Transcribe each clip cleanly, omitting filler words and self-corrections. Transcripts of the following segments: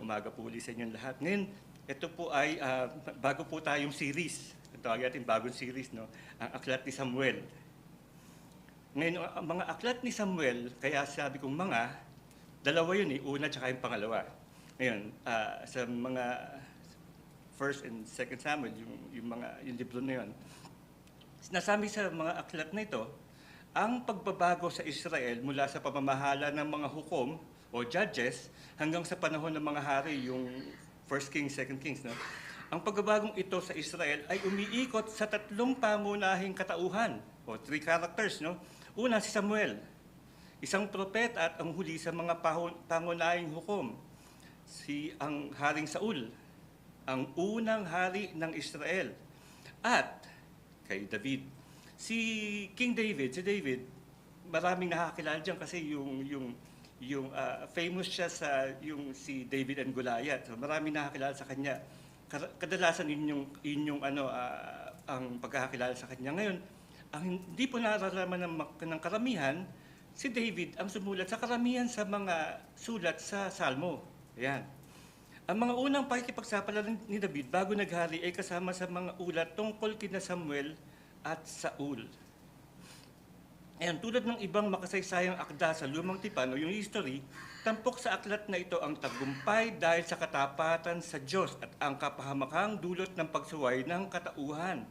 umaga po ulit sa inyong lahat. Ngayon, ito po ay bago po tayong series. Ito ay ating bagong series, no? Ang Aklat ni Samuel. Ngayon, ang mga aklat ni Samuel, kaya sabi kong dalawa yun eh, una tsaka yung pangalawa. Ngayon, sa mga First and Second Samuel, yung libro na yun, sinasabi sa mga aklat na ito, ang pagbabago sa Israel mula sa pamamahala ng mga hukom o judges hanggang sa panahon ng mga hari, yung First Kings, Second Kings, no? Ang pagbabagong ito sa Israel ay umiikot sa tatlong pangunahing katauhan o three characters, no? Una, si Samuel, isang propeta at ang huli sa mga pangunahing hukom. Ang Haring Saul, ang unang hari ng Israel. At kay David, si David, maraming nakakilala diyan kasi yung famous siya sa si David and Goliath. So, maraming nakakilala sa kanya. Kadalasan yun yung ang pagkakakilala sa kanya. Ngayon, ang hindi po nararaman ng karamihan, si David ang sumulat sa karamihan sa mga sulat sa Salmo. Ayan. Ang mga unang pakikipagsapalaran ni David bago naghari ay kasama sa mga ulat tungkol kina Samuel at Saul. Ayan, tulad ng ibang makasaysayang akda sa Lumang Tipan o yung history, tampok sa aklat na ito ang tagumpay dahil sa katapatan sa Diyos at ang kapahamakang dulot ng pagsuway ng katauhan.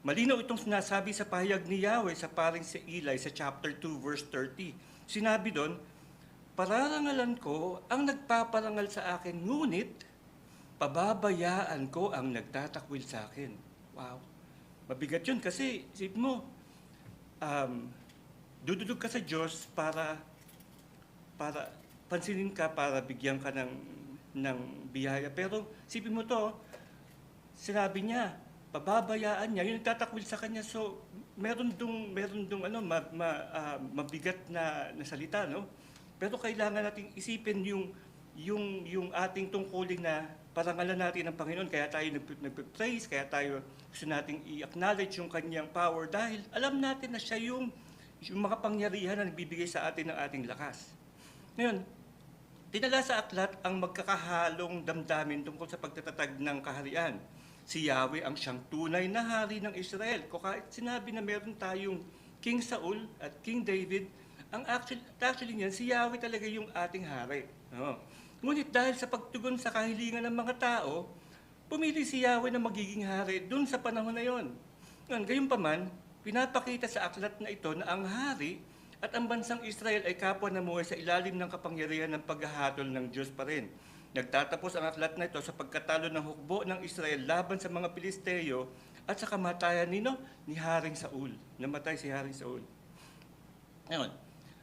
Malinaw itong sinasabi sa pahayag ni Yahweh sa paring si Eli sa chapter 2 verse 30. Sinabi doon, "Pararangalan ko ang nagpaparangal sa akin, ngunit pababayaan ko ang nagtatakwil sa akin." Wow. Mabigat yun kasi isip mo, dudulog ka sa Diyos para pansinin ka, para bigyan ka ng biyaya. Pero isipin mo to, sinabi niya, pababayaan niya, yung nagtatakwil sa kanya. So, meron dong mabigat na salita, no? Pero kailangan nating isipin yung ating tungkulin na parangalan natin ang Panginoon. Kaya tayo nagpe-praise, kaya tayo gusto nating i-acknowledge yung kanyang power dahil alam natin na siya yung makapangyarihan na nagbibigay sa atin ng ating lakas. Ngayon, tinala sa aklat ang magkakahalong damdamin tungkol sa pagtatatag ng kaharian. Si Yahweh ang siyang tunay na hari ng Israel. Kung kahit sinabi na meron tayong King Saul at King David, ang actually niyan, si Yahweh talaga yung ating hari. Ngunit dahil sa pagtugon sa kahilingan ng mga tao, pumili si Yahweh na magiging hari dun sa panahon na yon. Gayunpaman, pinapakita sa aklat na ito na ang hari at ang bansang Israel ay kapwa namuhay sa ilalim ng kapangyarihan ng paghahatol ng Diyos pa rin. Nagtatapos ang aklat na ito sa pagkatalo ng hukbo ng Israel laban sa mga Pilisteo at sa kamatayan ni Haring Saul. Namatay si Haring Saul. Ngayon,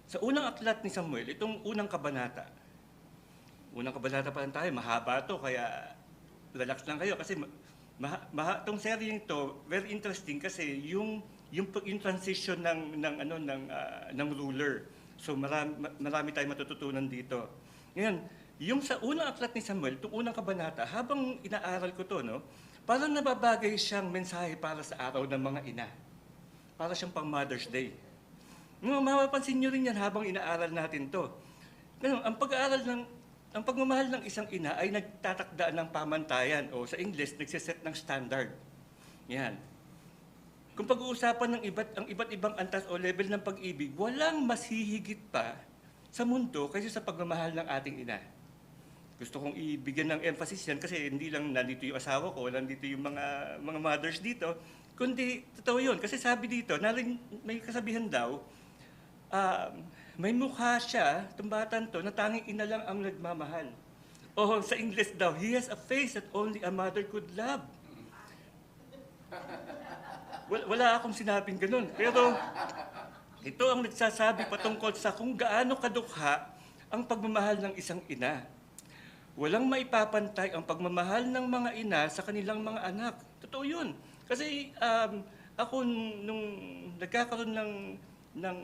sa unang aklat ni Samuel, itong unang kabanata. Unang kabanata pa lang tayo, mahaba ito, kaya relax lang kayo kasi itong seryeng ito, very interesting kasi yung transition ng ruler. So marami tayong matututunan dito. Ngayon, yung sa unang aklat ni Samuel, itong unang kabanata, habang inaaral ko to, no, parang nababagay siyang mensahe para sa araw ng mga ina. Para siyang pang Mother's Day. Mapapansin nyo rin yan habang inaaral natin to. Ngayon, ang pagmamahal ng isang ina ay nagtatakda ng pamantayan o sa English, nagsiset ng standard. Yan. Kung pag-uusapan ang iba't ibang antas o level ng pag-ibig, walang mas hihigit pa sa mundo kaysa sa pagmamahal ng ating ina. Gusto kong ibigyan ng emphasis yan kasi hindi lang nandito yung asawa ko, nandito yung mga mothers dito, kundi totoo yun. Kasi sabi dito, may kasabihan daw, may mukha siya, itong batang to, na tanging ina lang ang nagmamahal. O sa English daw, he has a face that only a mother could love. Wala akong sinabing ganun. Pero ito ang nagsasabi patungkol sa kung gaano kadukha ang pagmamahal ng isang ina. Walang maipapantay ang pagmamahal ng mga ina sa kanilang mga anak. Totoo yun. Kasi ako nung nagkakaroon ng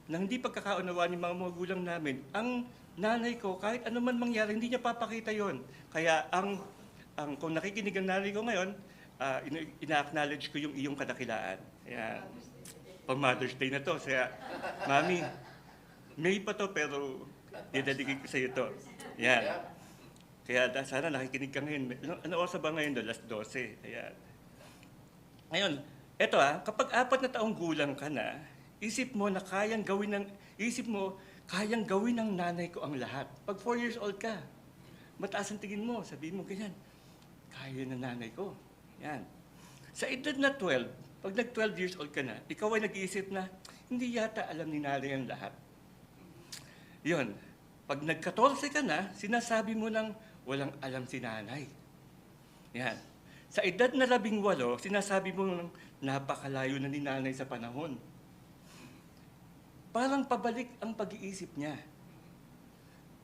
hindi pagkakaunawaan ng mga magulang namin, ang nanay ko, kahit ano man mangyari, hindi niya papakita yon. Kaya kung nakikinig ang nanay ko ngayon, ina-acknowledge ko yung iyong kadakilaan. Ayan. Pang Mother's Day na to. Kaya, Mami, May pa to pero didedicate ko sa iyo to. Yan. Kaya sana nakikinig ka ngayon. Ano oras ba ngayon? 12:00. Ayan. Ngayon, eto kapag 4 na taong gulang ka na, isip mo kayang gawin ng nanay ko ang lahat. Pag 4 years old ka, mataas ang tingin mo, sabihin mo ganyan, kaya ng nanay ko. Yan. Sa edad na 12, pag nag-12 years old ka na, ikaw ay nag-iisip na, hindi yata alam ni nanay ang lahat. Yun. Pag nag-14 ka na, sinasabi mo nang walang alam si nanay. Yan. Sa edad na 18, sinasabi mo nang napakalayo na ni nanay sa panahon. Parang pabalik ang pag-iisip niya.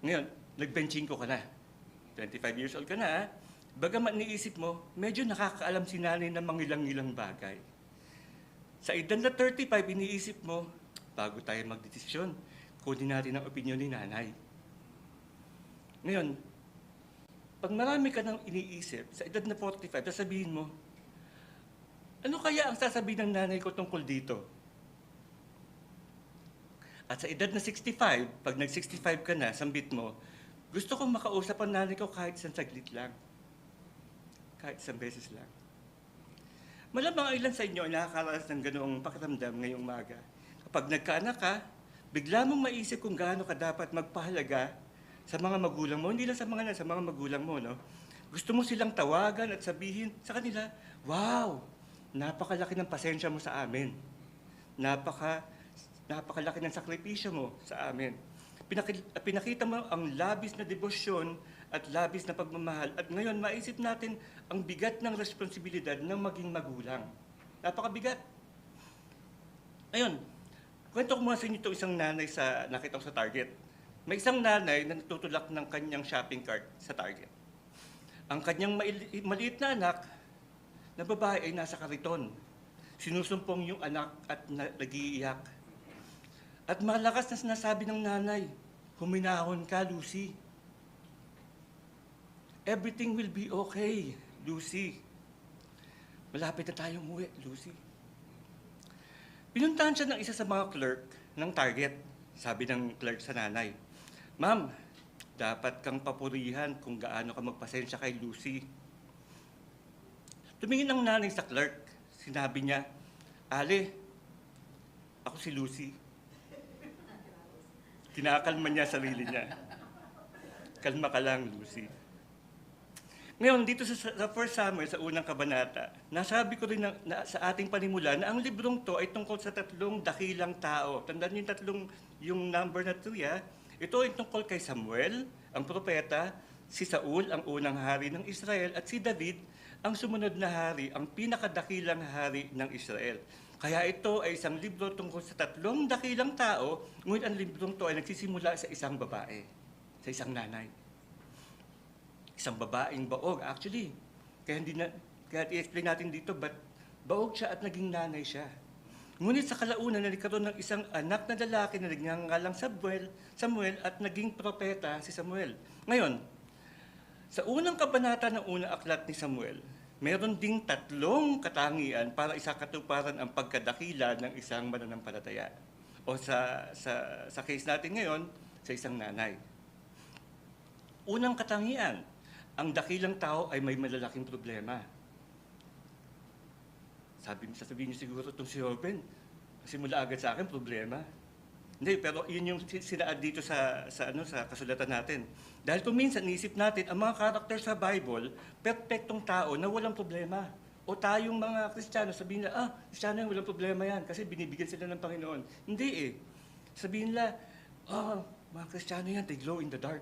Ngayon, nag-benchingko ka na. 25 years old ka na, bagamat niisip mo, medyo nakakaalam si nanay ng mangilang-ilang bagay. Sa edad na 35, iniisip mo, bago tayo magdesisyon, kunin natin ang opinion ni nanay. Ngayon, pag marami ka nang iniisip, sa edad na 45, sasabihin mo, ano kaya ang sasabihin ng nanay ko tungkol dito? At sa edad na 65, pag nag-65 ka na, sambit mo, gusto kong makausap ang nanay ko kahit isang saglit lang. Kahit isang beses lang. Malamang ang ilan sa inyo ay nakakaranas ng ganoong pakiramdam ngayong umaga. Kapag nagkaanak ka, bigla mong maisip kung gaano ka dapat magpahalaga sa mga magulang mo. Hindi lang sa mga magulang mo, no? Gusto mo silang tawagan at sabihin sa kanila, wow, napakalaki ng pasensya mo sa amin. Napakalaki ng sakripisyo mo sa amin. Pinakita mo ang labis na debosyon at labis na pagmamahal. At ngayon, maisip natin ang bigat ng responsibilidad ng maging magulang. Napakabigat. Ayun, kwento ko muna sa inyo itong isang nanay nakita ko sa Target. May isang nanay na natutulak ng kanyang shopping cart sa Target. Ang kanyang maliit na anak na babae ay nasa kariton. Sinusumpong yung anak at nag-iiyak. At malakas na sinasabi ng nanay, huminahon ka, Lucy. Everything will be okay, Lucy. Malapit na tayo umuwi, Lucy. Pinuntahan siya ng isa sa mga clerk ng Target. Sabi ng clerk sa nanay, Ma'am, dapat kang papurihan kung gaano ka magpasensya kay Lucy. Tumingin ang nanay sa clerk. Sinabi niya, Ale, ako si Lucy. Kinakalma niya sarili niya. Kalma ka lang, Lucy. Ngayon, dito sa 1 Samuel, sa unang kabanata, nasabi ko rin sa ating panimula na ang librong to ay tungkol sa 3 dakilang tao. Tandaan yung number na 3, Ito ay tungkol kay Samuel, ang propeta, si Saul, ang unang hari ng Israel, at si David, ang sumunod na hari, ang pinakadakilang hari ng Israel. Kaya ito ay isang libro tungkol sa 3 dakilang tao, ngunit ang librong to ay nagsisimula sa isang babae, sa isang nanay. Isang babaeng baog, actually. Kaya i-explain natin dito, but baog siya at naging nanay siya. Ngunit sa kalaunan, nagkaroon ng isang anak na lalaki na nagngangalang Samuel at naging propeta si Samuel. Ngayon, sa unang kabanata ng unang aklat ni Samuel, meron ding 3 katangian para isakatuparan ang pagkadakila ng isang mananampalataya. O sa case natin ngayon, sa isang nanay. Unang katangian, ang dakilang tao ay may malalaking problema. Sasabihin niyo siguro itong si Robin, simula agad sa akin, problema. Hindi, pero yun yung sinaad dito sa kasulatan natin. Dahil kung minsan, naisip natin, ang mga karakter sa Bible, perfectong tao na walang problema. O tayong mga Kristiyano, sabihin nila, Kristiyano walang problema yan, kasi binibigyan sila ng Panginoon. Hindi eh. Sabihin nila, mga Kristiyano yan, they glow in the dark.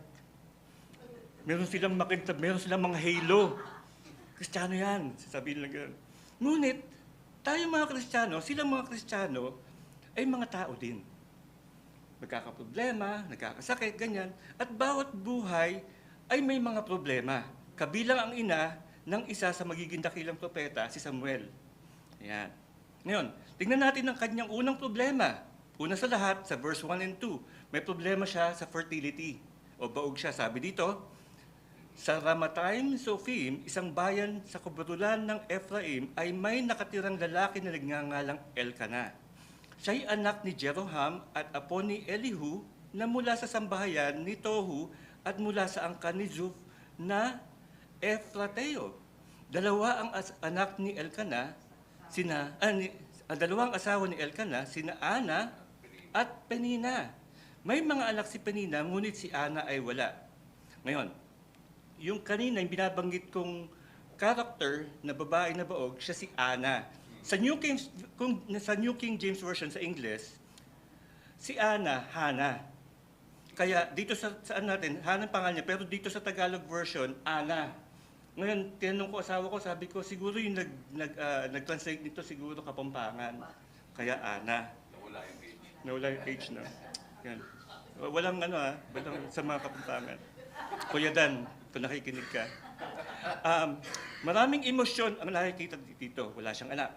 Meron silang mga halo. Kristiyano yan, sasabihin nila gano'n. Ngunit, tayong mga Kristiyano, silang mga Kristiyano, ay mga tao din. Nagkakaproblema, nagkakasakit, ganyan. At bawat buhay ay may mga problema. Kabilang ang ina ng isa sa magiging dakilang propeta, si Samuel. Ayan. Ngayon, tingnan natin ang kanyang unang problema. Una sa lahat, sa verse 1 and 2, may problema siya sa fertility. O baog siya, sabi dito, sa Ramatayim Sophim, isang bayan sa kaburulan ng Ephraim, ay may nakatirang lalaki na nagngangalang Elkanah. Siya'y anak ni Jeroham at apo ni Elihu na mula sa sambahayan ni Tohu at mula sa angkan ni Zuf na Efrateo. Dalawa ang anak ni Elkanah, dalawang asawa ni Elkanah, sina Ana at Penina. May mga anak si Penina, ngunit si Ana ay wala. Ngayon, yung kanina yung binabanggit kong character na babae na baog, siya si Ana. Sa sa New King James Version sa English, si Ana, Hana. Kaya dito saan natin, Hana ang pangalan niya, pero dito sa Tagalog version, Ana. Ngayon, tinanong ko asawa ko, sabi ko, siguro yung nag-translate nito, siguro Kapampangan. Kaya Ana. Nawala yung H na. Yan. Walang walang sa mga Kapampangan. Kuya Dan, kung nakikinig ka. Maraming emosyon ang nakikita dito. Wala siyang anak.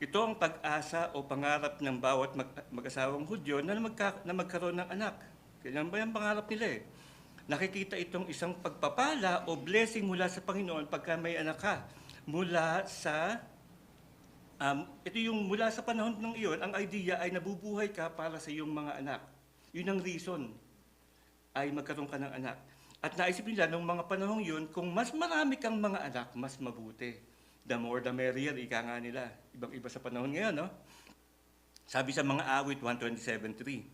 Ito ang pag-asa o pangarap ng bawat mag-asawang Hudyo na magkaroon ng anak. Kailan ba yung pangarap nila eh? Nakikita itong isang pagpapala o blessing mula sa Panginoon pagka may anak ka. Mula sa panahon ng iyon, ang idea ay nabubuhay ka para sa iyong mga anak. Yun ang reason ay magkaroon ka ng anak. At naisip nila nung mga panahong yun, kung mas marami kang mga anak, mas mabuti. The more the merrier, ika nga nila. Ibang-iba sa panahon ngayon, no? Sabi sa mga awit 127:3,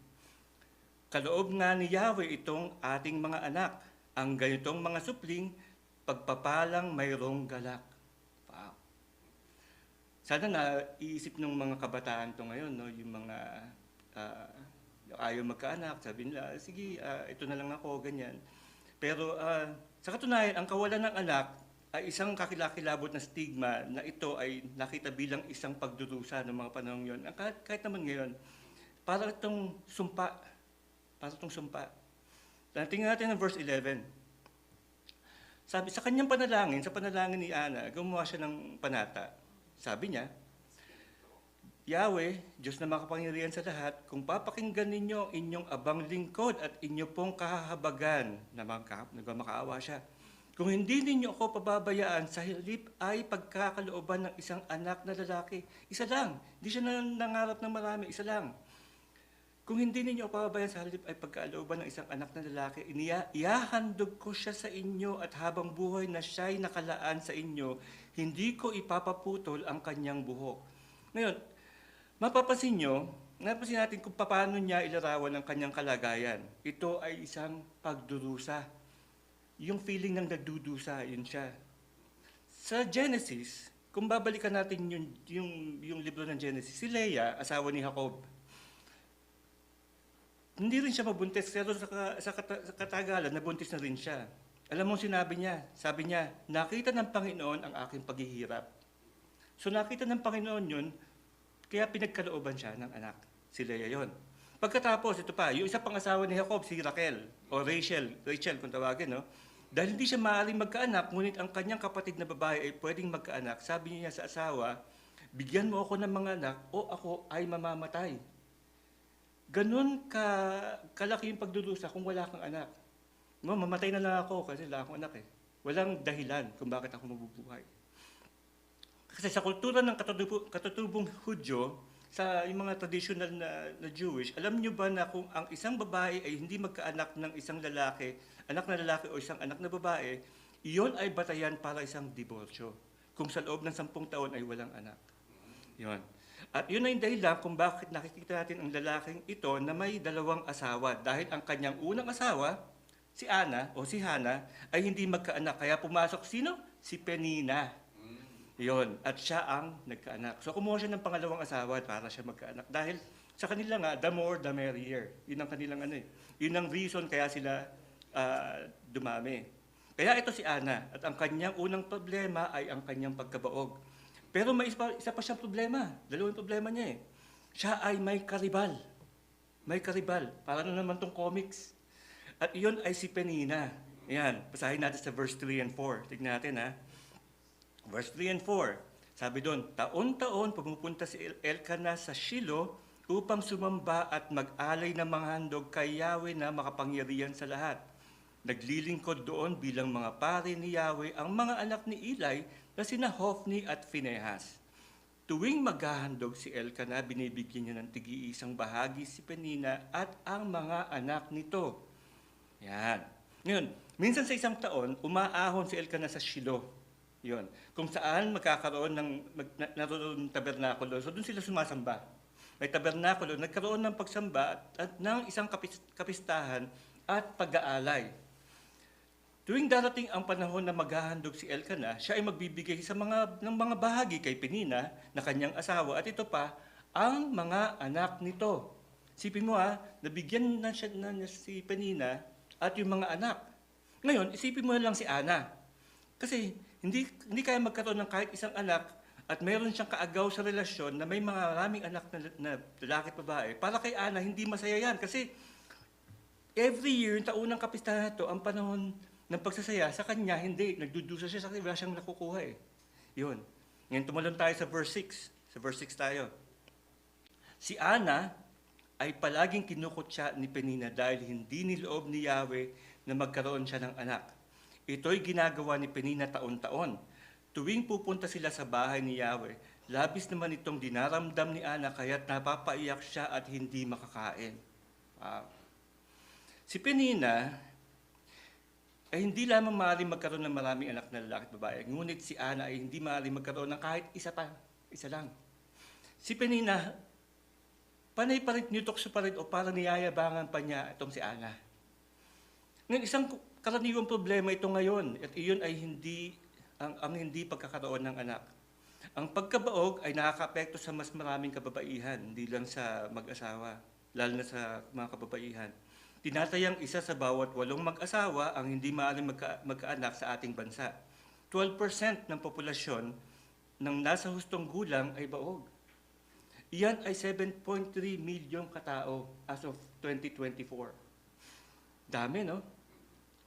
kaloob nga ni Yahweh itong ating mga anak, ang ganitong mga supling, pagpapalang mayroong galak. Wow. Sana naiisip ng mga kabataan to ngayon, no? Yung mga ayaw magkaanak, sabi nila, sige, ito na lang ako, ganyan. Pero sa katunayan, ang kawalan ng anak ay isang kakilakilabot na stigma na ito ay nakita bilang isang pagdurusa ng mga panahon yon. Kahit naman ngayon, para itong sumpa. Tingnan natin ang verse 11. Sabi, sa kanyang panalangin, sa panalangin ni Ana, gumawa siya ng panata. Sabi niya, Yahweh, Diyos na makapangyarihan sa lahat, kung papakinggan ninyo inyong abang lingkod at inyo pong kahahabagan, na makaawa siya. Kung hindi ninyo ako pababayaan, sa halip ay pagkakalooban ng isang anak na lalaki. Isa lang. Hindi siya nangarap ng marami, isa lang. Kung hindi ninyo ako pababayaan, sa halip ay pagkalooban ng isang anak na lalaki, ihahandog ko siya sa inyo at habang buhay na siya'y nakalaan sa inyo, hindi ko ipapaputol ang kanyang buhok. Ngayon, mapapansin natin kung paano niya ilarawan ang kanyang kalagayan. Ito ay isang pagdurusa. Yung feeling ng nagdudusa, yun siya. Sa Genesis, kung babalikan natin yung libro ng Genesis, si Leah, asawa ni Jacob, hindi rin siya mabuntis, pero sa katagalan, nabuntis na rin siya. Alam mo sinabi niya, sabi niya, nakita ng Panginoon ang aking paghihirap. So nakita ng Panginoon yun, kaya pinagkalooban siya ng anak. Si Leah yun. Pagkatapos, ito pa, yung isa pang asawa ni Jacob, si Raquel, o Rachel kung tawagin, no? Dahil hindi siya maaaring magkaanak, ngunit ang kanyang kapatid na babae ay pwedeng magkaanak, sabi niya sa asawa, bigyan mo ako ng mga anak o ako ay mamamatay. Ganun kalaki yung pagdudusa kung wala kang anak. No, mamatay na lang ako kasi wala akong anak eh. Walang dahilan kung bakit ako mabubuhay. Kasi sa kultura ng katutubong Hudyo, sa yung mga traditional na Jewish, alam niyo ba na kung ang isang babae ay hindi magkaanak ng isang lalaki, anak na lalaki o isang anak na babae, iyon ay batayan para isang diborsyo. Kung sa loob ng 10 taon ay walang anak. Yun. At yun ay dahilan kung bakit nakikita natin ang lalaking ito na may 2 asawa. Dahil ang kanyang unang asawa, si Ana o si Hana, ay hindi magkaanak. Kaya pumasok sino? Si Penina. Yon, at siya ang nagkaanak. So kumuha siya ng pangalawang asawa para siya magkaanak. Dahil sa kanila nga, the more, the merrier. Yun ang kanilang Yun ang reason kaya sila dumami. Kaya ito si Ana, at ang kanyang unang problema ay ang kanyang pagkabaog. Pero may isa pa siyang problema. 2 problema niya eh. Siya ay may karibal. May karibal. Para na naman tong comics. At iyon ay si Penina. Ayan, basahin natin sa verse 3 and 4. Tignan natin ha. Verse 3 and 4, sabi doon, taon-taon pumupunta si Elkanah sa Shilo upang sumamba at mag-alay ng mga handog kay Yahweh na makapangyarihan sa lahat. Naglilingkod doon bilang mga pari ni Yahweh ang mga anak ni Eli na sina Hofni at Phinehas. Tuwing maghahandog si Elkanah, binibigyan niya ng tig-iisang bahagi si Penina at ang mga anak nito. Yan. Ngayon, minsan sa isang taon, umaahon si Elkanah sa Shiloh. Yun. Kung saan magkakaroon ng naroon ng tabernakulo. So doon sila sumasamba. May tabernakulo, nagkaroon ng pagsamba at ng isang kapistahan at pag-aalay. Tuwing darating ang panahon na maghahandog si Elkanah, siya ay magbibigay ng mga bahagi kay Penina na kanyang asawa at ito pa ang mga anak nito. Isipin mo nabigyan na siya na si Penina at yung mga anak. Ngayon, isipin mo na lang si Ana. Kasi hindi kaya magkaroon ng kahit isang anak at mayroon siyang kaagaw sa relasyon na may mga maraming anak na lalaki at babae. Para kay Ana, hindi masaya yan. Kasi every year, yung taunang kapistahan na ito, ang panahon ng pagsasaya, sa kanya, hindi. Nagdudusa siya sa wala siyang nakukuha eh. Yun. Ngayon, tumalon tayo sa verse 6. Sa verse 6 tayo. Si Ana ay palaging kinukutya ni Penina dahil hindi niloob ni Yahweh na magkaroon siya ng anak. Ito'y ginagawa ni Penina taon-taon. Tuwing pupunta sila sa bahay ni Yahweh, labis naman itong dinaramdam ni Ana kaya't napapaiyak siya at hindi makakain. Wow. Si Penina ay hindi lamang maaaring magkaroon ng maraming anak na lalaki at babae, ngunit si Ana ay hindi maaaring magkaroon ng kahit isa lang. Si Penina, panay pa rin, nitokso pa rin o parang niyayabangan pa niya itong si Ana. Ngayon, isang karaniwang problema ito ngayon at iyon ay ang hindi pagkakaroon ng anak. Ang pagkabaog ay nakakaapekto sa mas maraming kababaihan, hindi lang sa mag-asawa, lalo na sa mga kababaihan. Tinatayang isa sa bawat 8 mag-asawa ang hindi maaaring magkaanak sa ating bansa. 12% ng populasyon ng nasa hustong gulang ay baog. Iyan ay 7.3 milyong katao as of 2024. Dami, no?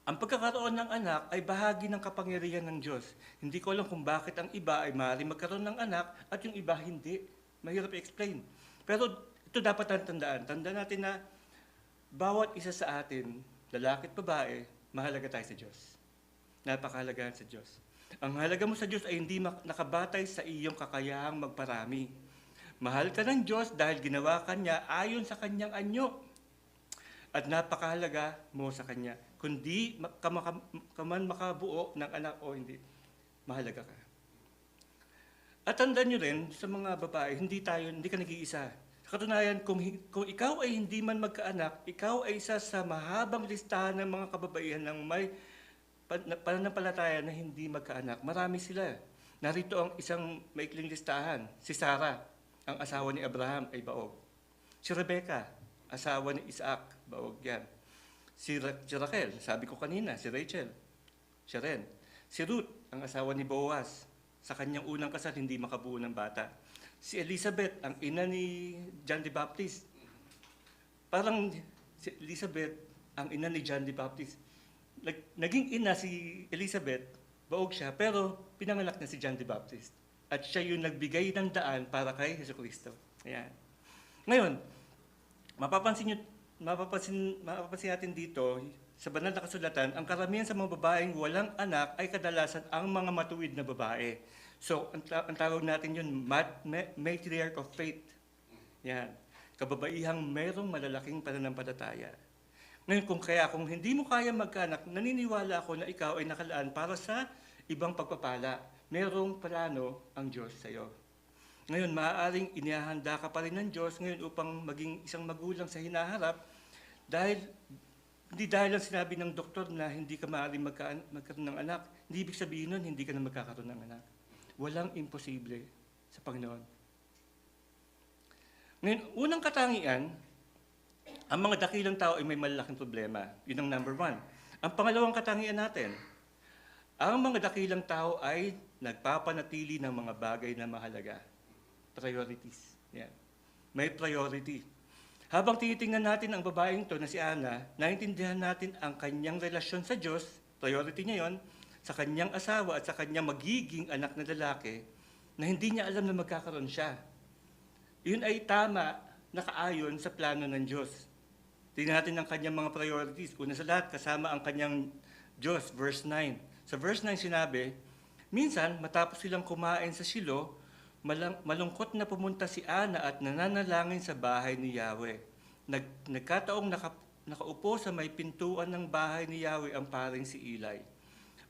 Ang pagkakaroon ng anak ay bahagi ng kapangyarihan ng Diyos. Hindi ko alam kung bakit ang iba ay maaaring magkaroon ng anak at yung iba hindi. Mahirap i-explain. Pero ito dapat tandaan. Tandaan natin na bawat isa sa atin, lalaki at babae, mahalaga tayo sa Diyos. Napakahalaga sa Diyos. Ang halaga mo sa Diyos ay hindi nakabatay sa iyong kakayahang magparami. Mahal ka ng Diyos dahil ginawa ka niya ayon sa kanyang anyo. At napakahalaga mo sa kanya. Kundi ka man makabuo ng anak o hindi, mahalaga ka. At tandaan nyo rin, sa mga babae, hindi ka nag-iisa. Sa katunayan, kung ikaw ay hindi man magkaanak, ikaw ay isa sa mahabang listahan ng mga kababaihan ng may pananampalataya na hindi magkaanak. Marami sila. Narito ang isang maikling listahan. Si Sarah, ang asawa ni Abraham, ay baog. Si Rebecca, asawa ni Isaac, baog yan. Si Rachel, sabi ko kanina, si Rachel, siya rin. Si Ruth, ang asawa ni Boaz, sa kanyang unang kasal, hindi makabuo ng bata. Si Elizabeth, ang ina ni John the Baptist. Parang si Elizabeth, ang ina ni John the Baptist. Naging ina si Elizabeth, baog siya, pero pinanganak na si John the Baptist. At siya yung nagbigay ng daan para kay Jesucristo. Ayan. Ngayon, mapapansin natin dito, sa banal na kasulatan, ang karamihan sa mga babaeng walang anak ay kadalasan ang mga matuwid na babae. So, ang tawag natin yun, matriarch of faith. Yan. Kababaihang merong malalaking pananampalataya. Ngayon, kung hindi mo kaya magkaanak, naniniwala ako na ikaw ay nakalaan para sa ibang pagpapala. Merong plano ang Diyos sa iyo. Ngayon, maaaring inihahanda ka pa rin ng Diyos ngayon upang maging isang magulang sa hinaharap hindi dahil lang sinabi ng doktor na hindi ka maaaring magkaroon ng anak. Hindi ibig sabihin nun, hindi ka na magkakaroon ng anak. Walang imposible sa Panginoon. Ngayon, unang katangian, ang mga dakilang tao ay may malalaking problema. Yun ang number 1. Ang pangalawang katangian natin, ang mga dakilang tao ay nagpapanatili ng mga bagay na mahalaga. Priorities. Yan. May priority. Habang tinitingnan natin ang babaeng to na si Ana, naintindihan natin ang kanyang relasyon sa Diyos, priority niya yon, sa kanyang asawa at sa kanyang magiging anak na lalaki, na hindi niya alam na magkakaroon siya. Yun ay tama, nakaayon sa plano ng Diyos. Tingnan natin ang kanyang mga priorities. Una sa lahat, kasama ang kanyang Diyos, verse 9. Sa verse 9 sinabi, minsan, matapos silang kumain sa Shiloh, malungkot na pumunta si Ana at nananalangin sa bahay ni Yahweh. Nagkataong nakaupo sa may pintuan ng bahay ni Yahweh ang paring si Eli.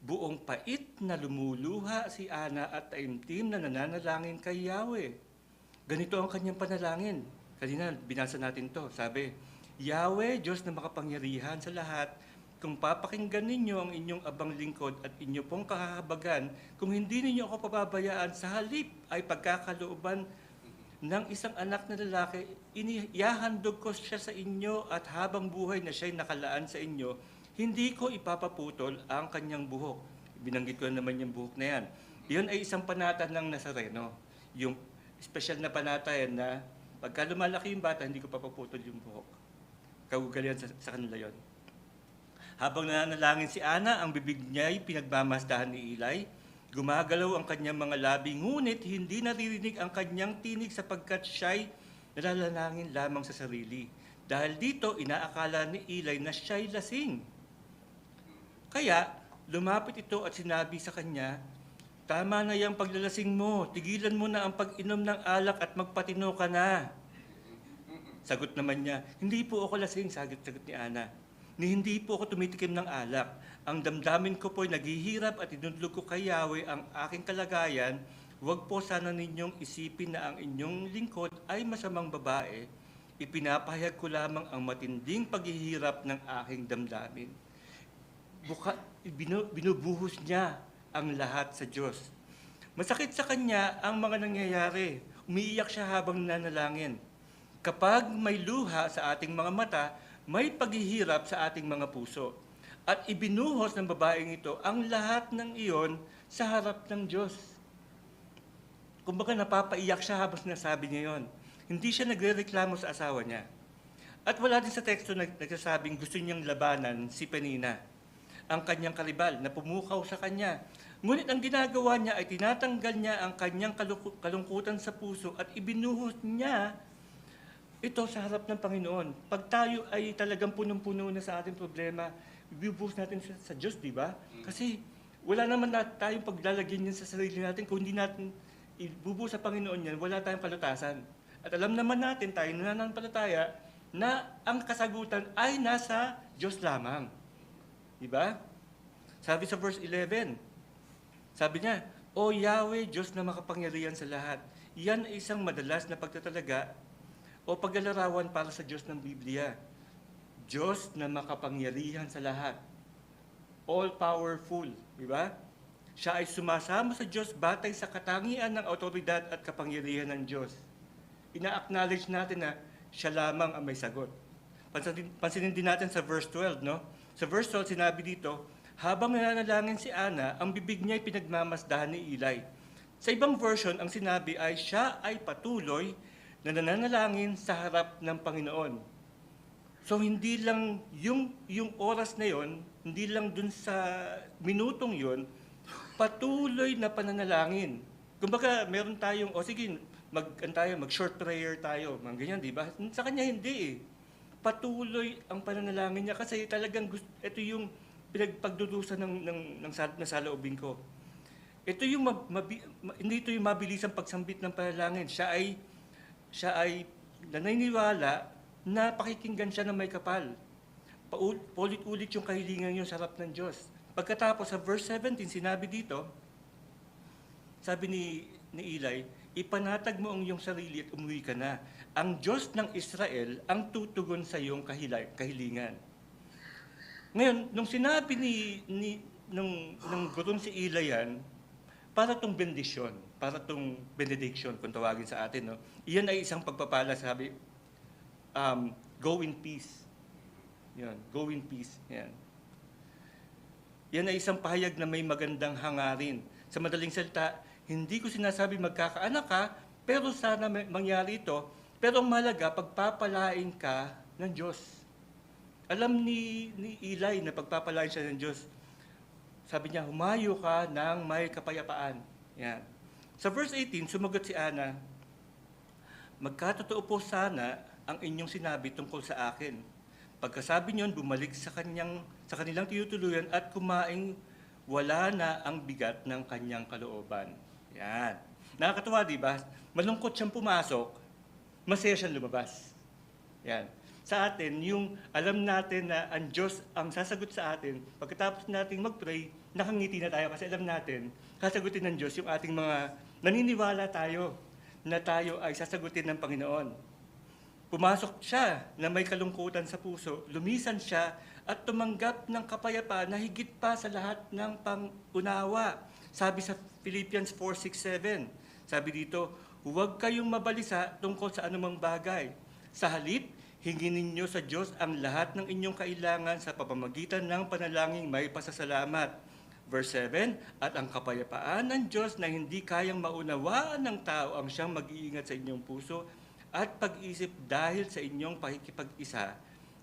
Buong pait na lumuluha si Ana at taimtim na nananalangin kay Yahweh. Ganito ang kanyang panalangin. Kanina, binasa natin to. Sabi, Yahweh, Diyos na makapangyarihan sa lahat, kung papakinggan ninyo ang inyong abang lingkod at inyo pong kahahabagan, kung hindi ninyo ako pababayaan, sa halip ay pagkakalooban ng isang anak na lalaki, inihahandog ko siya sa inyo at habang buhay na siya'y nakalaan sa inyo, hindi ko ipapaputol ang kanyang buhok. Binanggit ko naman yung buhok na yan. Iyon ay isang panata ng Nazareno. Yung special na panata yan na pagka lumalaki yung bata, hindi ko papaputol yung buhok. Kaugalian sa kanila yon. Habang nananalangin si Ana, ang bibig niya ay pinagmamasdahan ni Eli. Gumagalaw ang kanyang mga labi, ngunit hindi naririnig ang kanyang tinig sapagkat siya'y nalalangin lamang sa sarili. Dahil dito, inaakala ni Eli na siya'y lasing. Kaya, lumapit ito at sinabi sa kanya, tama na yung paglalasing mo, tigilan mo na ang pag-inom ng alak at magpatino ka na. Sagot naman niya, hindi po ako lasing, sagot ni Ana. Hindi po ako tumitikim ng alak. Ang damdamin ko po'y naghihirap at inudlog ko kay Yahweh ang aking kalagayan. Huwag po sana ninyong isipin na ang inyong lingkod ay masamang babae. Ipinapahayag ko lamang ang matinding paghihirap ng aking damdamin. Binubuhos niya ang lahat sa Diyos. Masakit sa kanya ang mga nangyayari. Umiiyak siya habang nananalangin. Kapag may luha sa ating mga mata, may paghihirap sa ating mga puso. At ibinuhos ng babaeng ito ang lahat ng iyon sa harap ng Diyos. Kumbaga napapaiyak siya habang sinasabi niya yon. Hindi siya nagrereklamo sa asawa niya. At wala din sa teksto nagsasabing gusto niyang labanan si Penina, ang kanyang karibal na pumukaw sa kanya. Ngunit ang ginagawa niya ay tinatanggal niya ang kanyang kalungkutan sa puso at ibinuhos niya ito sa harap ng Panginoon. Pag tayo ay talagang punong-puno na sa ating problema, ibibuhos natin sa Diyos, di ba? Kasi wala naman tayong paglalagyan yan sa sarili natin. Kung hindi natin ibubuhos sa Panginoon yan, wala tayong kalutasan. At alam naman natin, tayo nananampalataya, na ang kasagutan ay nasa Diyos lamang. Di ba? Sabi sa verse 11, sabi niya, O Yahweh, Diyos na makapangyarihan sa lahat. Yan ay isang madalas na pagtatalaga o paglalarawan para sa Diyos ng Biblia. Diyos na makapangyarihan sa lahat. All-powerful, di ba? Siya ay sumasama sa Diyos batay sa katangian ng autoridad at kapangyarihan ng Diyos. Ina-acknowledge natin na siya lamang ang may sagot. Pansinin din natin sa verse 12, no? Sa verse 12, sinabi dito, habang nananalangin si Ana, ang bibig niya ay pinagmamasdahan ni Eli. Sa ibang version, ang sinabi ay siya ay patuloy na nananalangin sa harap ng Panginoon. So hindi lang yung oras na yon, hindi lang dun sa minutong yon, patuloy na pananalangin. Kumbaga, meron tayong, sige, mag-short prayer tayo, mga ganyan, di ba? Sa kanya hindi eh. Patuloy ang pananalangin niya kasi talagang ito yung pinagpagdudusa ng saloobin ko. Ito yung hindi ito yung mabilisang pagsambit ng panalangin. Siya ay naniniwala na pakikinggan siya ng may kapal. Paulit-ulit yung kahilingan niyo sa harap ng Diyos. Pagkatapos sa verse 17, sinabi dito, sabi ni Eli, ipanatag mo ang iyong sarili at umuwi ka na. Ang Diyos ng Israel ang tutugon sa iyong kahilingan. Ngayon, nung sinabi ng gurong si Eli yan, para tong bendisyon, para tong benediction, kung tawagin sa atin, no? Iyan ay isang pagpapala, sabi, go in peace. Yan, go in peace. Yan. Yan ay isang pahayag na may magandang hangarin. Sa madaling salita, hindi ko sinasabi magkakaanak ka, pero sana mangyari ito. Pero ang mahalaga, pagpapalain ka ng Diyos. Alam ni Eli na pagpapalain siya ng Diyos. Sabi niya, humayo ka ng may kapayapaan. Yan. Sa verse 18, sumagot si Ana, magkatotoo po sana ang inyong sinabi tungkol sa akin. Pagkasabi niyon, bumalik sa kanilang tinutuluyan at kumaing wala na ang bigat ng kanyang kalooban. Yan. Nakakatuwa, di ba? Malungkot siyang pumasok, masaya siyang lumabas. Yan. sa atin yung alam natin na ang Diyos ang sasagot sa atin. Pagkatapos nating mag-pray, nakangiti na tayo kasi alam natin, sasagutin ng Diyos yung ating mga naniniwala tayo na tayo ay sasagutin ng Panginoon. Pumasok siya na may kalungkutan sa puso, lumisan siya at tumanggap ng kapayapaan na higit pa sa lahat ng pangunawa. Sabi sa Philippians 4:6-7, sabi dito, huwag kayong mabalisa tungkol sa anumang bagay. Sa halip, hingin ninyo sa Diyos ang lahat ng inyong kailangan sa pamamagitan ng panalangin may pasasalamat. Verse 7, at ang kapayapaan ng Diyos na hindi kayang maunawaan ng tao ang siyang mag-iingat sa inyong puso at pag-isip dahil sa inyong pakikipag-isa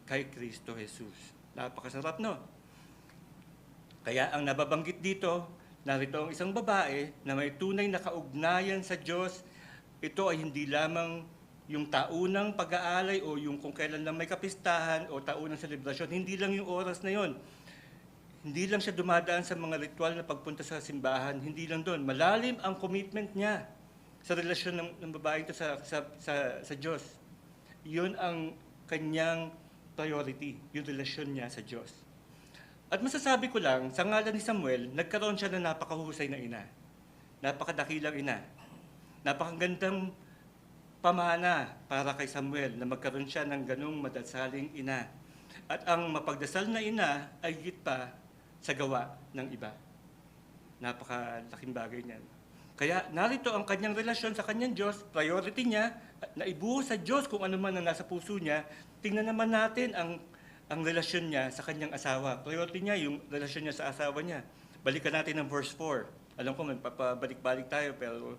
kay Kristo Jesus. Napakasarap, no? Kaya ang nababanggit dito, narito ang isang babae na may tunay na kaugnayan sa Diyos. Ito ay hindi lamang yung taunang pag-aalay o yung kung kailan lang may kapistahan o taunang selebrasyon. Hindi lang yung oras na yon. Hindi lang siya dumadaan sa mga ritual na pagpunta sa simbahan. Hindi lang doon. Malalim ang commitment niya sa relasyon ng babae ito sa Diyos. Yun ang kanyang priority, yung relasyon niya sa Diyos. At masasabi ko lang, sa ngalan ni Samuel, nagkaroon siya ng napakahusay na ina. Napakadakilang ina. Napakagandang pamana para kay Samuel na magkaroon siya ng ganong madasaling ina. At ang mapagdasal na ina ay higit pa sa gawa ng iba. Napakalaking bagay niyan. Kaya narito ang kanyang relasyon sa kanyang Diyos, priority niya, na ibuhos sa Diyos kung ano man ang nasa puso niya. Tingnan naman natin ang relasyon niya sa kanyang asawa. Priority niya yung relasyon niya sa asawa niya. Balikan natin ang verse 4. Alam ko, magpapabalik-balik tayo, pero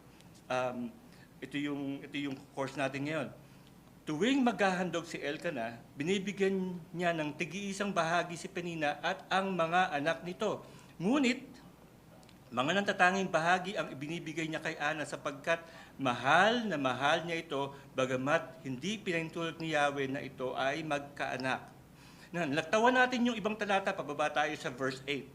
ito yung course natin ngayon. Tuwing maghahandog si Elkanah, binibigyan niya ng tig-iisang bahagi si Penina at ang mga anak nito. Ngunit, mga natatanging bahagi ang ibinibigay niya kay Ana sapagkat mahal na mahal niya ito, bagamat hindi pinahintulot ni Yahweh na ito ay magkaanak. Nagtawan natin yung ibang talata, pababa tayo sa verse 8.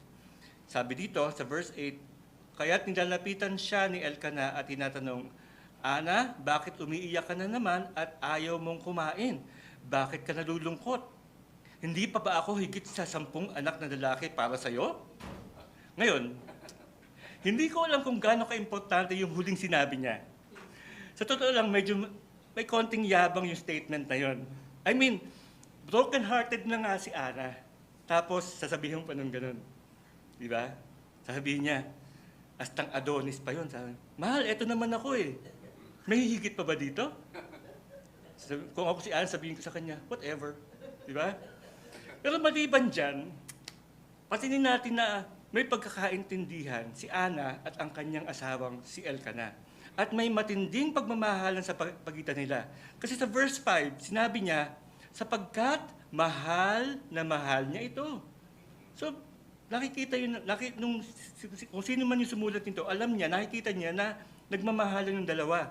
Sabi dito, sa verse 8, kaya't nilalapitan siya ni Elkanah at tinatanong, Ana, bakit umiiyak ka na naman at ayaw mong kumain? Bakit ka nalulungkot? Hindi pa ba ako higit sa 10 anak na lalaki para sa'yo? Ngayon, hindi ko alam kung gaano ka-importante yung huling sinabi niya. Sa totoo lang, medyo may konting yabang yung statement na yon. I mean, broken-hearted na nga si Ana. Tapos, sasabihin pa ng ganun. Di ba? Sasabihin niya, astang Adonis pa yun. Sabi, mahal, eto naman ako eh. May higit pa ba dito? Kung ako si Ana, sabihin ko sa kanya, whatever. Di ba? Pero maliban dyan, patinin natin na may pagkakaintindihan si Ana at ang kanyang asawang si Elkanah. At may matinding pagmamahalan sa pagitan nila. Kasi sa verse 5, sinabi niya, sapagkat mahal na mahal niya ito. So, nakikita yun, kung sino man yung sumulat nito, alam niya, nakikita niya na nagmamahalan yung dalawa.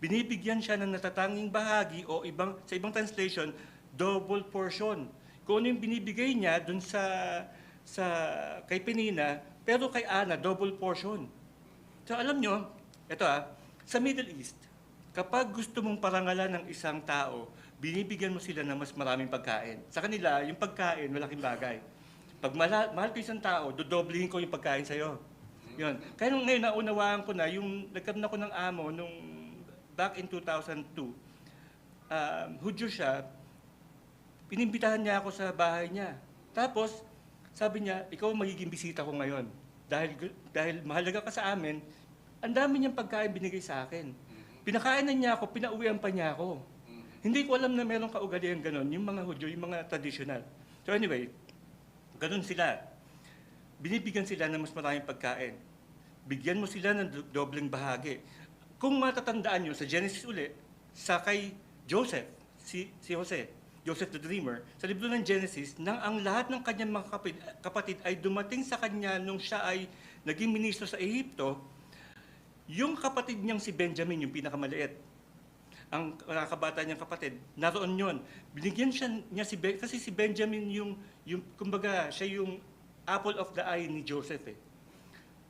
Binibigyan siya ng natatanging bahagi o sa ibang translation, double portion. Kung ano yung binibigay niya dun kay Penina, pero kay Ana, double portion. So alam nyo, sa Middle East, kapag gusto mong parangalan ng isang tao, binibigyan mo sila ng mas maraming pagkain. Sa kanila, yung pagkain, malaking bagay. Pag mahal ko isang tao, dodoblihin ko yung pagkain sa'yo. Yun. Kaya ngayon, naunawaan ko na, yung nagkaroon ako ng amo nung back in 2002, Hudyo siya, pinimbitahan niya ako sa bahay niya. Tapos, sabi niya, ikaw magiging bisita ko ngayon. Dahil mahalaga ka sa amin, ang dami niyang pagkain binigay sa akin. Pinakainan niya ako, pinauwian pa niya ako. Hindi ko alam na merong kaugalian ganon, yung mga Hudyo, yung mga traditional. So anyway, ganon sila. Binibigyan sila ng mas maraming pagkain. Bigyan mo sila ng dobleng bahagi. Kung matatandaan nyo sa Genesis uli, sa kay Joseph, si Jose, Joseph the Dreamer, sa libro ng Genesis, nang ang lahat ng kanyang mga kapatid ay dumating sa kanya nung siya ay naging ministro sa Ehipto, yung kapatid niyang si Benjamin, yung pinakamaliit, ang nakakabata niyang kapatid, naroon yun. Binigyan niya kasi si Benjamin kumbaga, siya yung apple of the eye ni Joseph eh.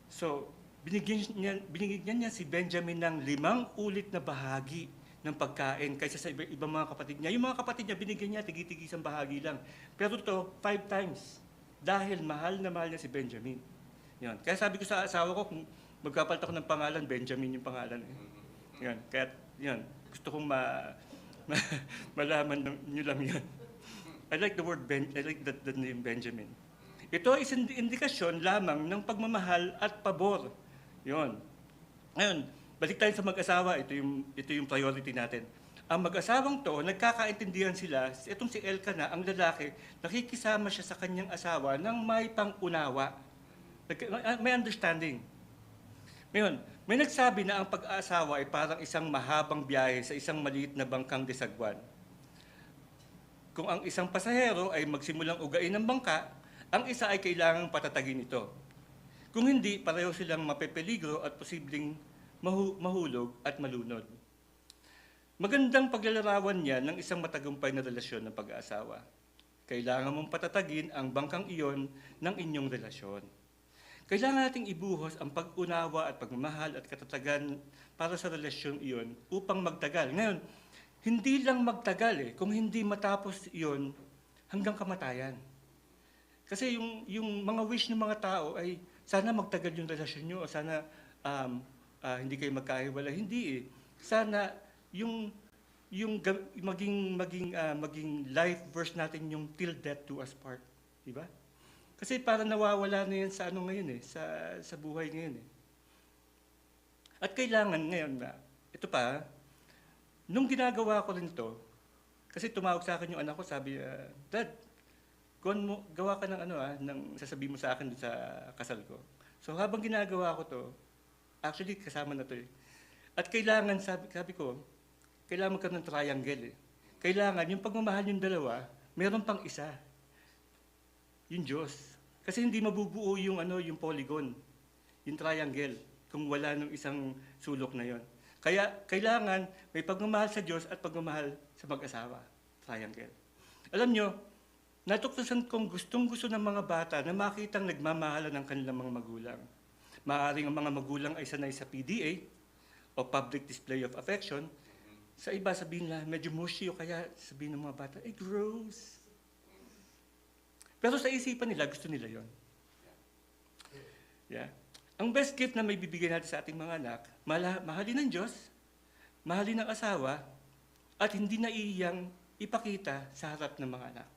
So, binigyan niya si Benjamin ng 5 ulit na bahagi ng pagkain kaysa sa ibang mga kapatid niya. Yung mga kapatid niya, binigyan niya, tigi-tigisang bahagi lang. Pero ito, 5 times. Dahil mahal na mahal niya si Benjamin. Yun. Kaya sabi ko sa asawa ko, kung magkapalit ako ng pangalan, Benjamin yung pangalan. Yun. Kaya, yun. Gusto kong malaman nyo lang yun. I like the word, I like the name Benjamin. Ito ay indikasyon lamang ng pagmamahal at pabor. Yun. Ngayon, balik tayo sa mag-asawa, ito yung priority natin. Ang mag-asawang to, nagkakaintindihan sila, itong si Elkanah, ang lalaki, nakikisama siya sa kanyang asawa ng may pang-unawa. May understanding. Ngayon, may nagsabi na ang pag-aasawa ay parang isang mahabang biyahe sa isang maliit na bangkang desagwan. Kung ang isang pasahero ay magsimulang ugain ng bangka, ang isa ay kailangang patatagin ito. Kung hindi, pareho silang mapepeligro at posibleng mahulog at malunod. Magandang paglalarawan niya ng isang matagumpay na relasyon ng pag-aasawa. Kailangan mong patatagin ang bangkang iyon ng inyong relasyon. Kailangan nating ibuhos ang pag-unawa at pagmamahal at katatagan para sa relasyon iyon upang magtagal. Ngayon, hindi lang magtagal kung hindi matapos iyon hanggang kamatayan. Kasi yung mga wish ng mga tao ay sana magtagal yung relasyon nyo o sana hindi kayo magkahiwalay. Hindi Sana yung maging life verse natin yung till death do us part. Di ba? Kasi para nawawala na yan sa ngayon sa buhay ngayon At kailangan ngayon ito pa, nung ginagawa ko rin to, kasi tumawag sa akin yung anak ko, sabi, Dad, gawa ka ng sasabihin mo sa akin sa kasal ko. So habang ginagawa ko to, actually kasama na to At kailangan, sabi ko, kailangan magkaroon ng triangle Kailangan, yung pagmamahal yung dalawa, meron pang isa. Yung Diyos. Kasi hindi mabubuo yung polygon, yung triangle, kung wala nung isang sulok na yon. Kaya kailangan may pagmamahal sa Diyos at pagmamahal sa mag-asawa. Triangle. Alam nyo, natuktusan kong gustong-gusto ng mga bata na makitang nagmamahalan ng kanilang mga magulang. Maaaring ang mga magulang ay sanay sa PDA o public display of affection. Sa iba sabihin na medyo mushy o kaya sabihin ng mga bata, gross. Pero sa isipan nila, gusto nila yon. Yeah. Ang best gift na may bibigay natin sa ating mga anak, mahalin ng Diyos, mahalin ng asawa, at hindi na iyang ipakita sa harap ng mga anak.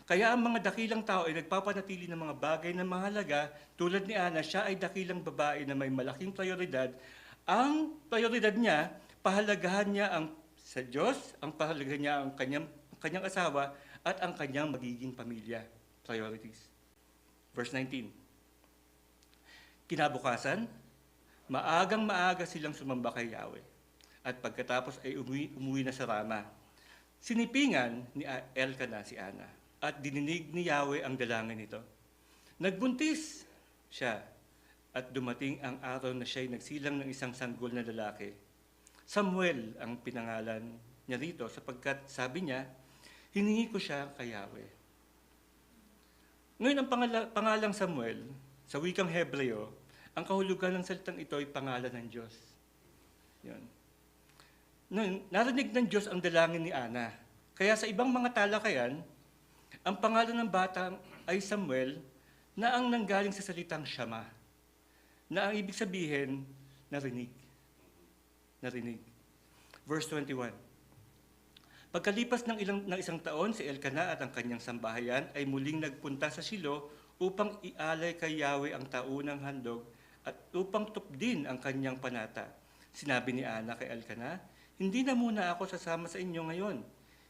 Kaya ang mga dakilang tao ay nagpapanatili ng mga bagay na mahalaga, tulad ni Ana, siya ay dakilang babae na may malaking prioridad. Ang prioridad niya, pahalagahan niya sa Diyos, ang pahalagahan niya ang kanyang asawa, at ang kanyang magiging pamilya. Priorities. Verse 19. Kinabukasan, maagang-maaga silang sumamba kay Yahweh. At pagkatapos ay umuwi na sa Rama. Sinipingan ni Elkanah si Ana. At dininig ni Yahweh ang dalangin nito. Nagbuntis siya. At dumating ang araw na siya'y nagsilang ng isang sanggol na lalaki. Samuel ang pinangalan niya rito sapagkat sabi niya, hiningi ko siya kay Yahweh. Ngayon, ang pangalang Samuel, sa wikang Hebreo, ang kahulugan ng salitang ito ay pangalan ng Diyos. Yan. Narinig ng Diyos ang dalangin ni Ana. Kaya sa ibang mga talakayan, ang pangalan ng bata ay Samuel na ang nanggaling sa salitang Shama, na ang ibig sabihin, narinig. Narinig. Verse 21. Pagkalipas ng isang taon, si Elkanah at ang kanyang sambahayan ay muling nagpunta sa Shilo upang ialay kay Yahweh ang taunang handog at upang tupdin ang kanyang panata. Sinabi ni Ana kay Elkanah, hindi na muna ako sasama sa inyo ngayon.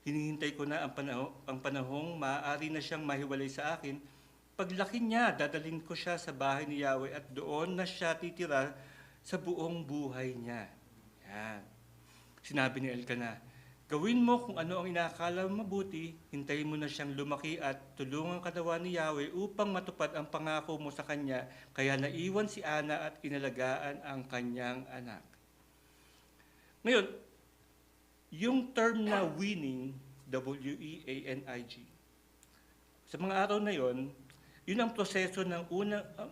Hinihintay ko na ang panahong maaari na siyang mahiwalay sa akin. Paglaki niya, dadalhin ko siya sa bahay ni Yahweh at doon na siya titira sa buong buhay niya. Yan. Sinabi ni Elkanah, gawin mo kung ano ang inakala mo mabuti, hintayin mo na siyang lumaki at tulungan kanawa ni Yahweh upang matupad ang pangako mo sa kanya, kaya naiwan si Ana at inalagaan ang kanyang anak. Ngayon, yung term na winning, W-E-A-N-I-G, sa mga araw na yon, yun ang proseso ng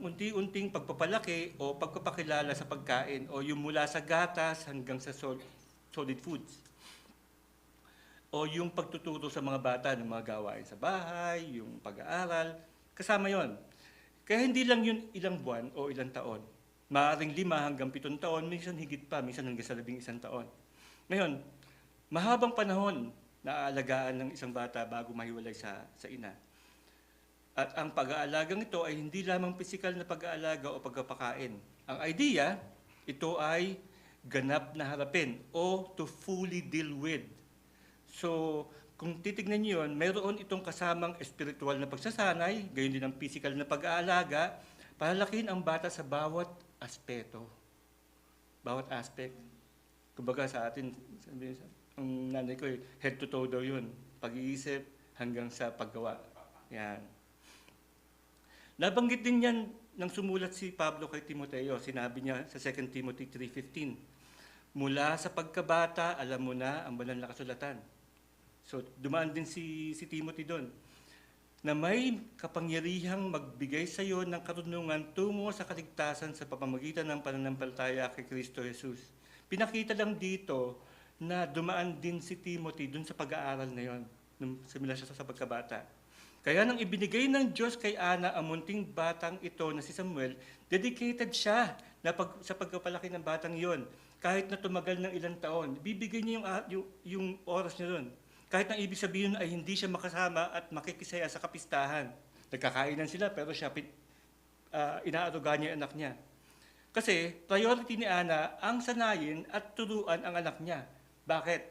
unti-unting pagpapalaki o pagpapakilala sa pagkain o yung mula sa gatas hanggang sa solid foods. O yung pagtuturo sa mga bata ng mga gawain sa bahay, yung pag-aaral, kasama yon. Kaya hindi lang yun ilang buwan o ilang taon. Maaaring 5 hanggang 7 taon, minsan higit pa, minsan hanggang sa 11 taon. Ngayon, mahabang panahon na aalagaan ng isang bata bago mahiwalay sa ina. At ang pag-aalagang ito ay hindi lamang pisikal na pag-aalaga o pagpapakain. Ang idea, ito ay ganap na harapin o to fully deal with. So, kung titignan niyo yun, mayroon itong kasamang espiritual na pagsasanay, gayon din ang physical na pag-aalaga, para lakihin ang bata sa bawat aspeto. Bawat aspect. Kumbaga sa atin, ang nanay ko, head to toe daw yun. Pag-iisip hanggang sa paggawa. Yan. Nabanggit din yan nang sumulat si Pablo kay Timoteo. Sinabi niya sa 2 Timothy 3:15, mula sa pagkabata, alam mo na ang banal na kasulatan. So, dumaan din si Timothy doon, na may kapangyarihang magbigay sa iyo ng karunungan tungo sa kaligtasan sa pamamagitan ng pananampalataya kay Kristo Jesus. Pinakita lang dito na dumaan din si Timothy doon sa pag-aaral na yon, simula siya sa pagkabata. Kaya nang ibinigay ng Diyos kay Ana ang munting batang ito na si Samuel, dedicated siya na sa pagpapalaki ng batang yon. Kahit na tumagal ng ilang taon, bibigay niya yung oras niya doon. Kahit ang ibig sabihin ay hindi siya makasama at makikisaya sa kapistahan. Nagkakainan sila pero siya inaaruga niya ang anak niya. Kasi priority ni Ana ang sanayin at turuan ang anak niya. Bakit?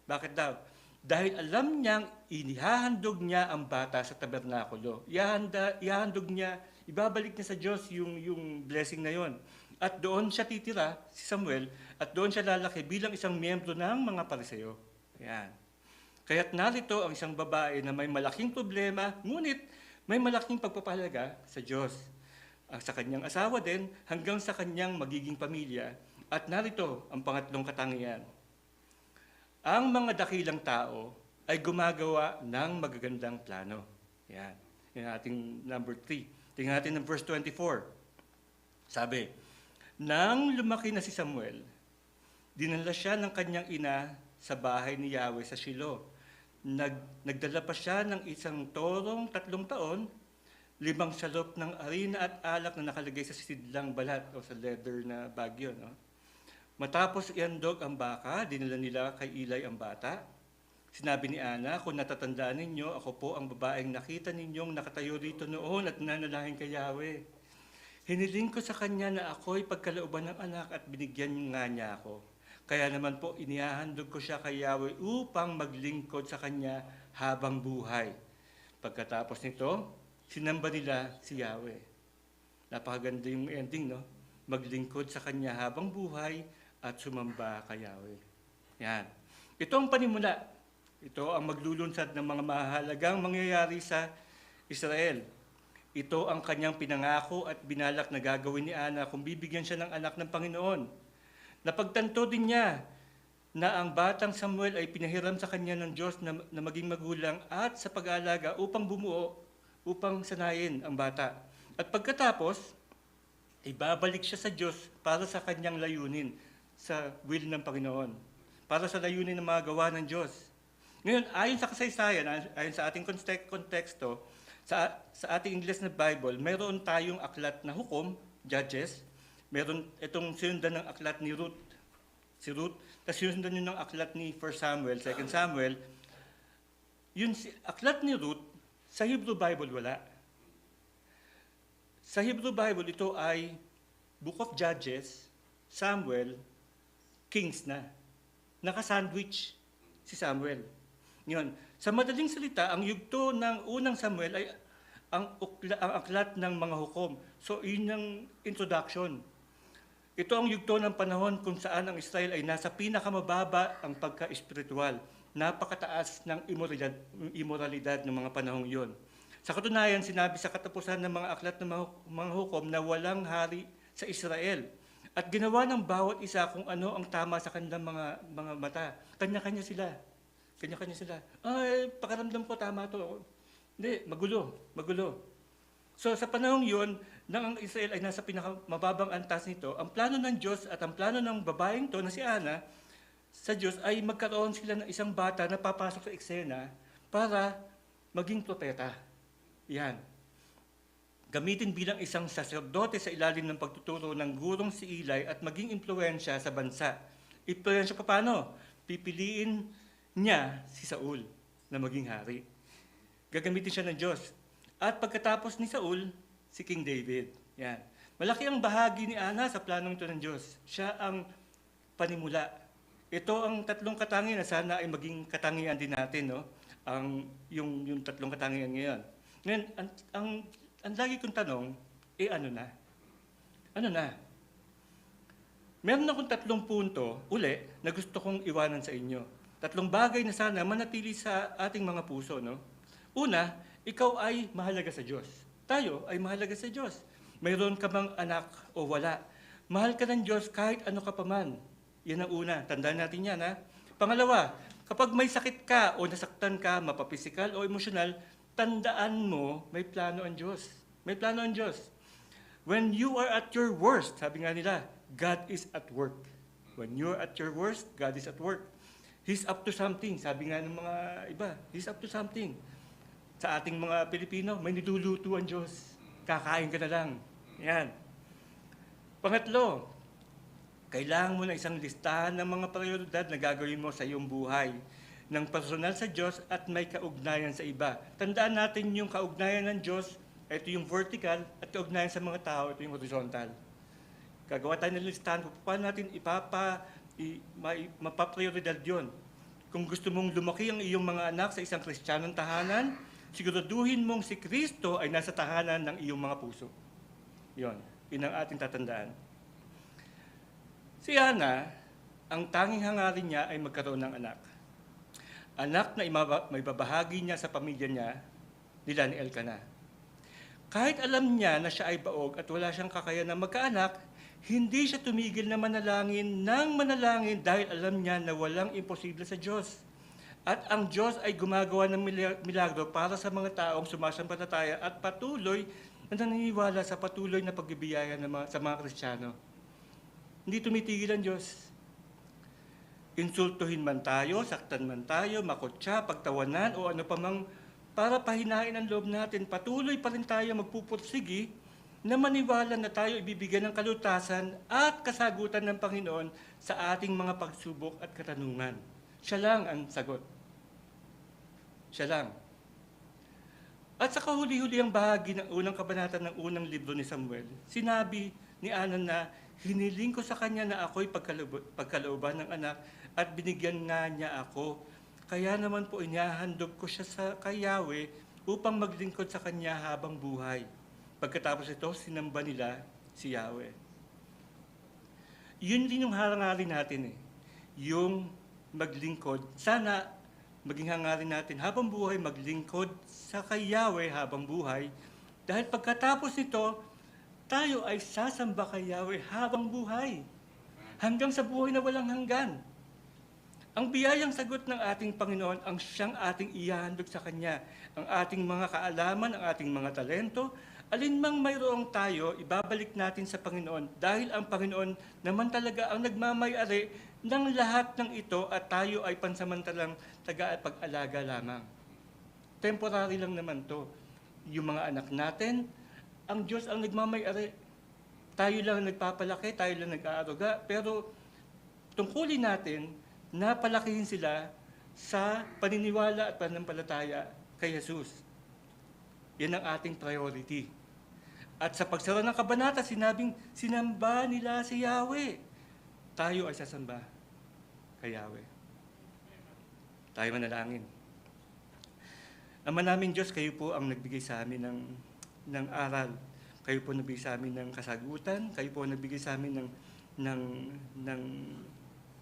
Bakit daw? Dahil alam niyang inihahandog niya ang bata sa tabernakulo. Ihahandog niya, ibabalik niya sa Diyos yung blessing na yon. At doon siya titira, si Samuel, at doon siya lalaki bilang isang miyembro ng mga Pariseo. Ayan. Kaya't narito ang isang babae na may malaking problema, ngunit may malaking pagpapahalaga sa Diyos. Sa kanyang asawa din, hanggang sa kanyang magiging pamilya. At narito ang pangatlong katangian. Ang mga dakilang tao ay gumagawa ng magagandang plano. Yan. Yan ating number 3. Tingnan natin ang verse 24. Sabi, nang lumaki na si Samuel, dinala siya ng kanyang ina sa bahay ni Yahweh sa Shiloh. Nagdala pa siya ng isang torong 3 taon, 5 salop ng arina at alak na nakalagay sa sidlang balat o sa leather na bag yun. No? Matapos iandog ang baka, dinala nila kay Eli ang bata. Sinabi ni Ana, kung natatandaan ninyo, ako po ang babaeng nakita ninyong nakatayo rito noon at nanalangin kay Yahweh. Hiniling ko sa kanya na ako'y pagkalooban ng anak at binigyan nga niya ako. Kaya naman po, inihahandog ko siya kay Yahweh upang maglingkod sa kanya habang buhay. Pagkatapos nito, sinamba nila si Yahweh. Napakaganda yung ending, no? Maglingkod sa kanya habang buhay at sumamba kay Yahweh. Yan. Ito ang panimula. Ito ang maglulunsad ng mga mahalagang mangyayari sa Israel. Ito ang kanyang pinangako at binalak na gagawin ni Ana kung bibigyan siya ng anak ng Panginoon. Napagtanto din niya na ang batang Samuel ay pinahiram sa kanya ng Diyos na maging magulang at sa pag-aalaga upang bumuo, upang sanayin ang bata. At pagkatapos, ibabalik siya sa Diyos para sa kanyang layunin, sa will ng Panginoon, para sa layunin ng mga gawa ng Diyos. Ngayon, ayon sa kasaysayan, ayon sa ating konteksto, sa ating English na Bible, mayroon tayong aklat na hukom, Judges. Meron itong sinundan ng aklat ni Ruth, si Ruth, tapos sinundan yun ng aklat ni 1 Samuel, 2 Samuel. Yung aklat ni Ruth, sa Hebrew Bible wala. Sa Hebrew Bible, ito ay Book of Judges, Samuel, Kings na. Nakasandwich si Samuel. Yun. Sa madaling salita, ang yugto ng unang Samuel ay ang aklat ng mga hukom. So, yun ang introduction. Ito ang yugto ng panahon kung saan ang Israel ay nasa pinakamababa ang pagka-espiritual. Napakataas ng immoralidad ng mga panahong iyon. Sa katunayan, sinabi sa katapusan ng mga aklat ng mga hukom na walang hari sa Israel. At ginawa ng bawat isa kung ano ang tama sa kanilang mga mata. Kanya-kanya sila. Kanya-kanya sila. Ay, pakiramdam ko tama to. Hindi, magulo. So sa panahong yun, nang ang Israel ay nasa pinakamababang antas nito, ang plano ng Diyos at ang plano ng babaeng to na si Ana, sa Diyos ay magkaroon sila ng isang bata na papasok sa eksena para maging propeta. Yan. Gamitin bilang isang saserdote sa ilalim ng pagtuturo ng gurong si Eli at maging impluwensya sa bansa. Impluwensya pa paano? Pipiliin niya si Saul na maging hari. Gagamitin siya ng Diyos. At pagkatapos ni Saul, si King David. Yan. Malaki ang bahagi ni Ana sa planong ito ng Diyos. Siya ang panimula. Ito ang tatlong katangian na sana ay maging katangian din natin, no? Yung tatlong katangian ngayon. Ngayon, ang lagi kong tanong, ano na? Ano na? Meron akong 3 punto, na gusto kong iwanan sa inyo. 3 bagay na sana manatili sa ating mga puso, no? Una, ikaw ay mahalaga sa Diyos. Tayo ay mahalaga sa Diyos. Mayroon ka bang anak o wala? Mahal ka ng Diyos kahit ano ka pa man. Yan ang una. Tandaan natin yan, ha? Pangalawa, kapag may sakit ka o nasaktan ka, mapapisikal o emosyonal, tandaan mo, may plano ang Diyos. May plano ang Diyos. When you are at your worst, sabi nga nila, God is at work. When you are at your worst, God is at work. He's up to something. Sabi nga ng mga iba, He's up to something. Sa ating mga Pilipino, may niluluto ang Diyos. Kakain ka na lang. Yan. Pangatlo, kailangan mo ng isang listahan ng mga prioridad na gagawin mo sa iyong buhay ng personal sa Diyos at may kaugnayan sa iba. Tandaan natin yung kaugnayan ng Diyos, ito yung vertical, at kaugnayan sa mga tao, ito yung horizontal. Gagawa tayo ng listahan kung paano natin mapaprioridad yun. Kung gusto mong lumaki ang iyong mga anak sa isang Kristiyanong tahanan, siguraduhin mong si Kristo ay nasa tahanan ng iyong mga puso. Yun ang ating tatandaan. Si Hana, ang tanging hangarin niya ay magkaroon ng anak. Anak na may babahagi niya sa pamilya niya, nila ni Elkanah. Kahit alam niya na siya ay baog at wala siyang kakayahan na magkaanak, hindi siya tumigil na manalangin dahil alam niya na walang imposible sa Diyos. At ang Diyos ay gumagawa ng milagro para sa mga taong sumasampalataya at patuloy na naniniwala sa patuloy na pagbibiyaya sa mga Kristiyano. Hindi tumitigil ang Diyos. Insultuhin man tayo, saktan man tayo, makotsa, pagtawanan o ano pa mang para pahinain ang loob natin, patuloy pa rin tayo magpupursigi na maniwala na tayo ibibigyan ng kalutasan at kasagutan ng Panginoon sa ating mga pagsubok at katanungan. Siya lang ang sagot. Siya lang. At sa kahuli-huli ang bahagi ng unang kabanata ng unang libro ni Samuel, sinabi ni Ana na hiniling ko sa kanya na ako'y pagkalooban ng anak at binigyan nga niya ako. Kaya naman po inihahandog ko siya kay Yahweh upang maglingkod sa kanya habang buhay. Pagkatapos ito, sinamba nila si Yahweh. Yun din yung hangarin natin yung maglingkod. Sana maging hangarin natin habang buhay, maglingkod sa kay Yahweh habang buhay. Dahil pagkatapos nito, tayo ay sasamba kay Yahweh habang buhay. Hanggang sa buhay na walang hanggan. Ang biyayang sagot ng ating Panginoon ang siyang ating ihahandog sa Kanya. Ang ating mga kaalaman, ang ating mga talento, alinmang mayroong tayo, ibabalik natin sa Panginoon dahil ang Panginoon naman talaga ang nagmamay-ari ng lahat ng ito at tayo ay pansamantalang taga-pag-alaga lamang. Temporary lang naman to. Yung mga anak natin, ang Diyos ang nagmamay-ari. Tayo lang nagpapalaki, tayo lang nag-aaruga, pero tungkulin natin na palakihin sila sa paniniwala at pananampalataya kay Jesus. Yan ang ating priority. At sa pagsara ng kabanata, sinamba nila si Yahweh. Tayo ay sasamba kay Yahweh. Tayo manalangin. Ama namin Diyos, kayo po ang nagbigay sa amin ng aral. Kayo po nagbigay sa amin ng kasagutan. Kayo po nagbigay sa amin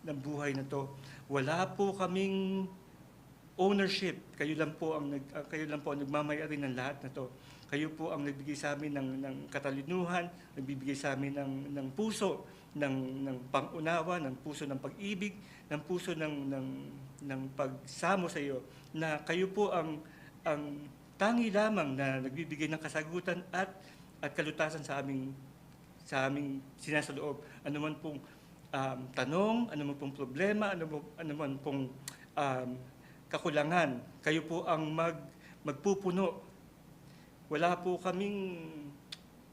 ng buhay na to. Wala po kaming ownership. Kayo lang po ang nagmamay-ari ng lahat na to. Kayo po ang nagbigay sa amin ng katalinuhan, nagbibigay sa amin ng puso, ng pang-unawa, ng puso ng pag-ibig, ng puso ng pagsamo sa iyo, na kayo po ang tangi lamang na nagbibigay ng kasagutan at kalutasan sa aming sinasaloob. Ano man pong tanong, ano man pong problema, ano man pong kakulangan, kayo po ang magpupuno. Wala po kaming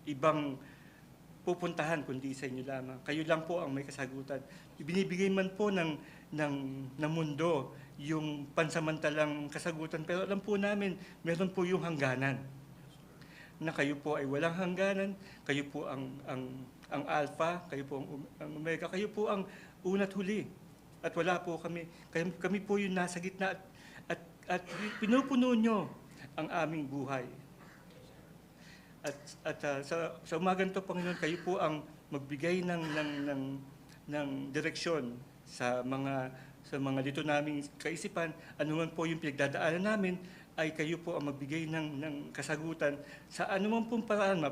ibang pupuntahan kundi sa inyo lamang. Kayo lang po ang may kasagutan. Ibinibigay man po ng mundo yung pansamantalang kasagutan, pero alam po namin, meron po yung hangganan. Na kayo po ay walang hangganan, kayo po ang alpha, kayo po ang omega, kayo po ang una't huli. At wala po kami po yung nasa gitna at pinupuno nyo ang aming buhay. At sa umagang to, Panginoon, kayo po ang magbigay ng direksyon sa mga dito naming kaisipan, anuman po yung pinagdadaanan namin, ay kayo po ang magbigay ng kasagutan sa anuman pong paraan,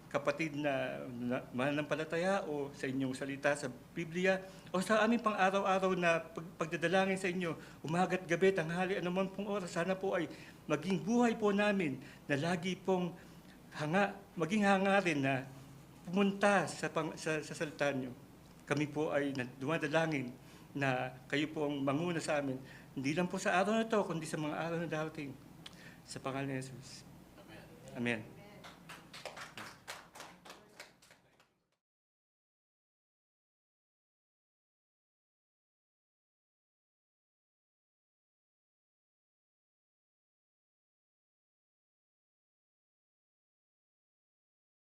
kapatid na mananampalataya o sa inyong salita sa Biblia o sa aming pang-araw-araw na pagdadalangin sa inyo, umaga't gabi, tanghali, anuman pong oras, sana po ay maging buhay po namin na lagi pong maging hangarin na pumunta sa salita nyo. Kami po ay dumadalangin na kayo po ang manguna sa amin, hindi lang po sa araw na ito, kundi sa mga araw na darating. Sa pangalan ni Jesus. Amen.